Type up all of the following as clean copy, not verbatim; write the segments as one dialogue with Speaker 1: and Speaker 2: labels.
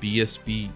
Speaker 1: PSP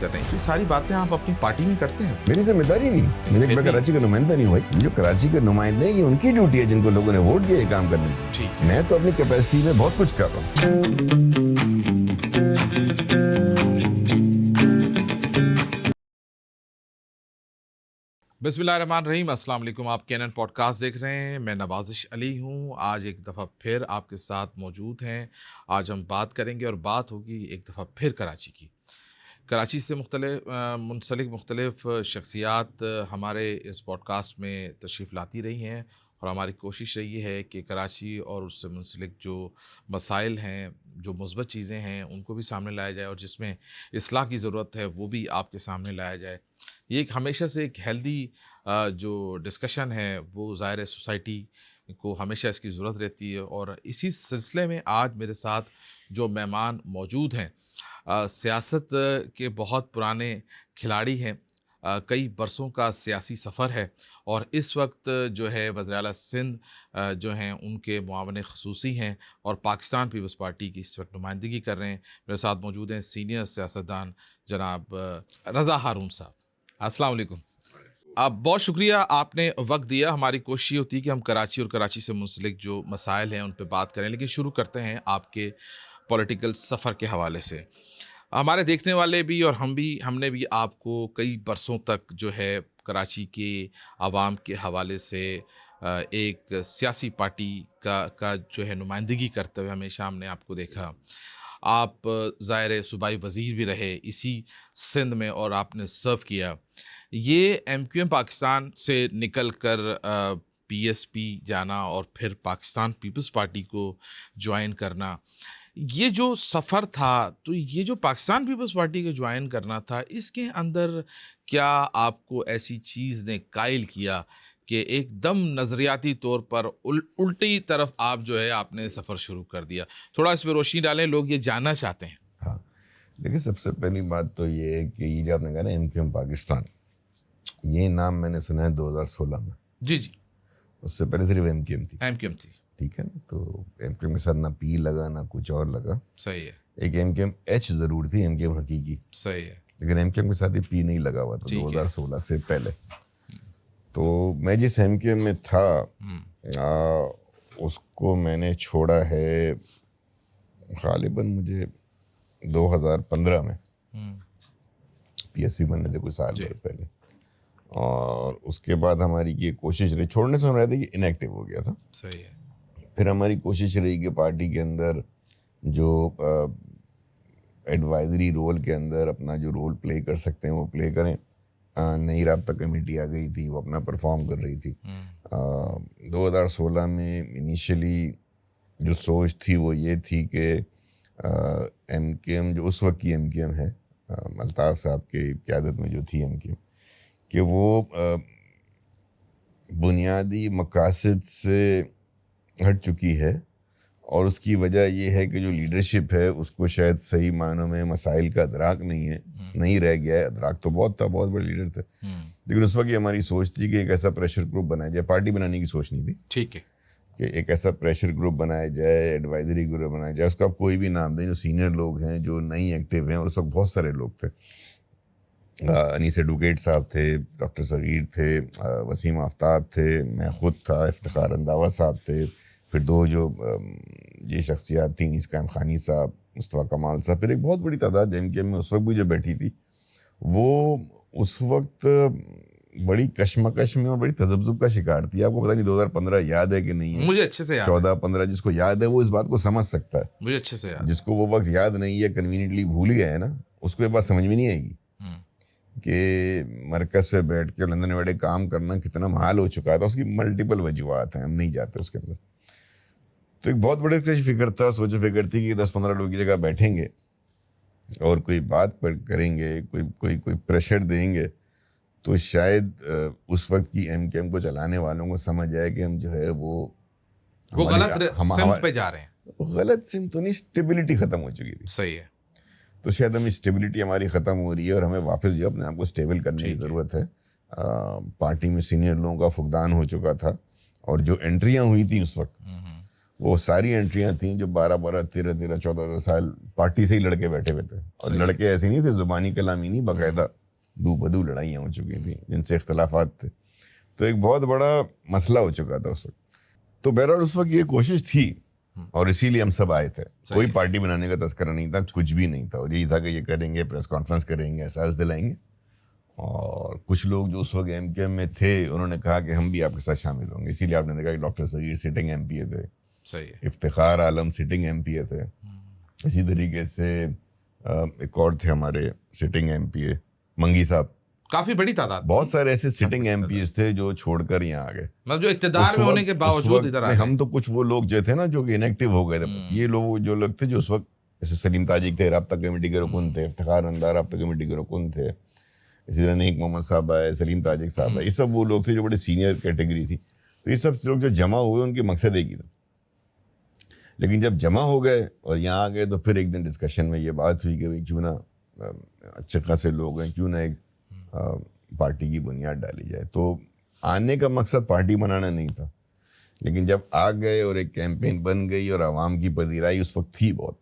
Speaker 1: کر رہے ہیں، تو یہ ساری باتیں آپ اپنی پارٹی میں کرتے ہیں؟
Speaker 2: میری ذمہ داری نہیں، میں کراچی کا نمائندہ نہیں ہوا، جو کراچی کے نمائندے ہیں یہ ان کی ڈیوٹی ہے جن کو لوگوں نے ووٹ دیا یہ کام کرنے کی. میں تو اپنی کیپیسٹی میں بہت کچھ کر رہا ہوں.
Speaker 1: بسم اللہ الرحمن الرحیم. السلام علیکم. آپ کینن پوڈ کاسٹ دیکھ رہے ہیں. میں نوازش علی ہوں. آج ایک دفعہ پھر آپ کے ساتھ موجود ہیں. آج ہم بات کریں گے اور بات ہوگی ایک دفعہ پھر کراچی کی. کراچی سے منسلک مختلف شخصیات ہمارے اس پوڈ کاسٹ میں تشریف لاتی رہی ہیں اور ہماری کوشش رہی ہے کہ کراچی اور اس سے منسلک جو مسائل ہیں، جو مثبت چیزیں ہیں، ان کو بھی سامنے لایا جائے اور جس میں اصلاح کی ضرورت ہے وہ بھی آپ کے سامنے لایا جائے. یہ ایک ہمیشہ سے ایک ہیلدی جو ڈسکشن ہے وہ ظاہر ہے سوسائٹی کو ہمیشہ اس کی ضرورت رہتی ہے. اور اسی سلسلے میں آج میرے ساتھ جو مہمان موجود ہیں سیاست کے بہت پرانے کھلاڑی ہیں، کئی برسوں کا سیاسی سفر ہے اور اس وقت جو ہے وزیر اعلیٰ سندھ جو ہیں ان کے معاون خصوصی ہیں اور پاکستان پیپلز پارٹی کی اس وقت نمائندگی کر رہے ہیں. میرے ساتھ موجود ہیں سینئر سیاستدان جناب رضا ہارون صاحب. السلام علیکم. آپ بہت شکریہ، آپ نے وقت دیا. ہماری کوشش یہ ہوتی ہے کہ ہم کراچی اور کراچی سے منسلک جو مسائل ہیں ان پہ بات کریں، لیکن شروع کرتے ہیں آپ کے پولیٹیکل سفر کے حوالے سے. ہمارے دیکھنے والے بھی اور ہم نے بھی آپ کو کئی برسوں تک جو ہے کراچی کے عوام کے حوالے سے ایک سیاسی پارٹی کا جو ہے نمائندگی کرتے ہوئے ہمیشہ ہم نے آپ کو دیکھا. آپ ظاہر صوبائی وزیر بھی رہے اسی سندھ میں اور آپ نے سرو کیا. یہ MQM پاکستان سے نکل کر PSP جانا اور پھر پاکستان پیپلز پارٹی کو جوائن کرنا، یہ جو سفر تھا، تو یہ جو پاکستان پیپلز پارٹی کو جوائن کرنا تھا، اس کے اندر کیا آپ کو ایسی چیز نے قائل کیا کہ ایک دم نظریاتی طور پر الٹی طرف آپ جو ہے آپ نے سفر شروع کر دیا؟ تھوڑا اس پہ روشنی ڈالیں، لوگ یہ جاننا چاہتے ہیں.
Speaker 2: ہاں دیکھیں، سب سے پہلی بات تو یہ ہے کہ یہ جو آپ نے کہا نا MQM پاکستان، یہ نام میں نے سنا ہے 2016 میں.
Speaker 1: جی.
Speaker 2: اس سے پہلے صرف MQM تھی. ٹھیک ہے نا، تو MQM کے ساتھ نہ P لگا نہ کچھ اور لگا.
Speaker 1: صحیح ہے.
Speaker 2: ایک MQM H ضرور تھی، MQM حقیقی.
Speaker 1: صحیح ہے.
Speaker 2: لیکن MQM کے ساتھ یہ P نہیں لگا ہوا تھا 2016 سے پہلے. تو میں جس MQM میں تھا اس کو میں نے چھوڑا ہے غالباً مجھے 2015 میں PSP بننے سے کوئی سال بھر پہلے. اور اس کے بعد ہماری یہ کوشش رہی، چھوڑنے سے ہم رہتے کہ انیکٹیو ہو گیا تھا.
Speaker 1: صحیح ہے.
Speaker 2: پھر ہماری کوشش رہی کہ پارٹی کے اندر جو ایڈوائزری رول کے اندر اپنا جو رول پلے کر سکتے ہیں وہ پلے کریں. نئی رابطہ کمیٹی آ گئی تھی، وہ اپنا پرفارم کر رہی تھی. 2016 میں انیشلی جو سوچ تھی وہ یہ تھی کہ MQM جو اس وقت کی MQM ہے، الطاف صاحب کی قیادت میں جو تھی MQM، کہ وہ بنیادی مقاصد سے ہٹ چکی ہے. اور اس کی وجہ یہ ہے کہ جو لیڈرشپ ہے اس کو شاید صحیح معنوں میں مسائل کا ادراک نہیں رہ گیا ہے. ادراک تو بہت تھا، بہت بڑے لیڈر تھے، لیکن اس وقت یہ ہماری سوچ تھی کہ ایک ایسا پریشر گروپ بنایا جائے. پارٹی بنانے کی سوچ نہیں تھی. ٹھیک ہے، کہ ایک ایسا پریشر گروپ بنایا جائے، ایڈوائزری گروپ بنایا جائے. اس کا کوئی بھی نام دیں، جو سینئر لوگ ہیں جو نہیں ایکٹیو ہیں، اور اس وقت بہت سارے لوگ تھے. انیس ایڈوکیٹ صاحب تھے، ڈاکٹر صغیر تھے، وسیم آفتاب تھے، میں خود تھا، افتخار انداوا صاحب تھے، پھر دو جو یہ شخصیات تھیں، انیس قائم خانی صاحب، مصطفیٰ کمال صاحب. پھر ایک بہت بڑی تعداد MQM میں اس وقت بھی جو بیٹھی تھی، وہ اس وقت بڑی کشمکش میں اور بڑی تذبذب کا شکار تھی. آپ کو پتہ نہیں 2015 یاد ہے کہ نہیں ہے؟
Speaker 1: مجھے اچھے سے یاد ہے.
Speaker 2: 14-15 جس کو یاد ہے وہ اس بات کو سمجھ سکتا ہے.
Speaker 1: مجھے اچھے سے یاد.
Speaker 2: جس کو وہ وقت یاد نہیں ہے، کنوینئنٹلی بھول گیا ہے نا، اس کو یہ بات سمجھ میں نہیں آئے گی کہ مرکز سے بیٹھ کے لندن میں بیٹھے کام کرنا کتنا محال ہو چکا تھا. اس کی ملٹیپل وجوہات ہیں، ہم نہیں جاتے اس کے اندر. تو ایک بہت بڑے فکر تھا، سوچ و فکر تھی کہ 10-15 لوگ کی جگہ بیٹھیں گے اور کوئی بات کریں گے، کوئی پریشر دیں گے تو شاید اس وقت کی MQM کو چلانے والوں کو سمجھ آئے کہ ہم جو ہے وہ
Speaker 1: غلط سمت پہ جا رہے ہیں.
Speaker 2: غلط سمت تو نہیں، اسٹیبلٹی ختم ہو چکی تھی.
Speaker 1: صحیح ہے.
Speaker 2: تو شاید ہم اسٹیبلٹی ہماری ختم ہو رہی ہے اور ہمیں واپس جو اپنے آپ کو اسٹیبل کرنے کی ضرورت ہے. پارٹی میں سینئر لوگوں کا فقدان ہو چکا تھا اور جو انٹریاں ہوئی تھیں اس وقت وہ ساری انٹریاں تھیں جو 12 13 14 سال پارٹی سے ہی لڑکے بیٹھے ہوئے تھے, اور لڑکے ایسے نہیں تھے زبانی کلامی نہیں, باقاعدہ دو بدو لڑائیاں ہو چکی تھیں جن سے اختلافات تھے, تو ایک بہت بڑا مسئلہ ہو چکا تھا اس وقت. تو بہرحال اس وقت یہ کوشش تھی اور اسی لیے ہم سب آئے تھے, کوئی پارٹی بنانے کا تذکرہ نہیں تھا, کچھ بھی نہیں تھا, اور یہی تھا کہ یہ کریں گے, پریس کانفرنس کریں گے, احساس دلائیں گے. اور کچھ لوگ جو اس وقت ایم کیو ایم میں تھے انہوں نے کہا کہ ہم بھی آپ کے ساتھ شامل ہوں گے, اسی لیے آپ نے دیکھا کہ ڈاکٹر صغیر سٹنگ ایم پی اے تھے,
Speaker 1: صحیح,
Speaker 2: افتخار عالم سٹنگ ایم پی اے تھے, اسی طریقے سے ایک اور تھے ہمارے سٹنگ ایم پی اے منگی صاحب,
Speaker 1: کافی بڑی تعداد,
Speaker 2: بہت سارے ایسے سٹنگ ایم پی ایز تھے جو چھوڑ کر یہاں آ گئے,
Speaker 1: مطلب جو اقتدار میں ہونے کے باوجود ادھر آ گئے.
Speaker 2: ہم تو کچھ وہ لوگ جو تھے نا جو کہ انیکٹیو ہو گئے تھے, یہ لوگ جو لوگ تھے جو اس وقت, جیسے سلیم تاجک تھے رابطہ کمیٹی کے رکن تھے, افتخار اندار رابطہ کمیٹی کے رکن تھے, اسی طرح نیک محمد صاحب آئے, سلیم تاجک صاحب آئے, یہ سب وہ لوگ تھے جو بڑے سینئر کیٹیگری تھی. تو یہ سب لوگ جو جمع ہوئے ان کے مقصد ایک ہی تھا, لیکن جب جمع ہو گئے اور یہاں آ گئے تو پھر ایک دن ڈسکشن میں یہ بات ہوئی کہ بھائی کیوں نہ اچھے خاصے لوگ ہیں, کیوں نہ ایک پارٹی کی بنیاد ڈالی جائے. تو آنے کا مقصد پارٹی بنانا نہیں تھا, لیکن جب آ گئے اور ایک کیمپین بن گئی اور عوام کی پذیرائی اس وقت تھی بہت,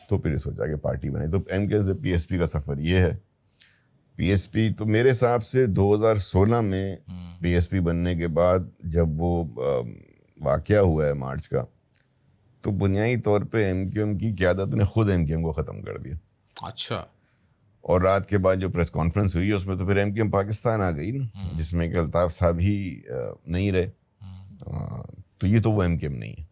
Speaker 2: تو پھر سوچا کہ پارٹی بنے. تو ایم کیو سے پی ایس پی کا سفر یہ ہے. پی ایس پی تو میرے حساب سے 2016 میں پی ایس پی بننے کے بعد جب وہ واقعہ ہوا ہے مارچ کا, تو بنیادی طور پہ ایم کیو ایم کی قیادت نے خود ایم کیو ایم کو ختم کر دیا.
Speaker 1: اچھا,
Speaker 2: اور رات کے بعد جو پریس کانفرنس ہوئی اس میں تو پھر ایم کیو ایم پاکستان آ گئی نا, جس میں کہ الطاف صاحب ہی نہیں رہے. تو یہ تو وہ ایم کیو ایم نہیں ہے.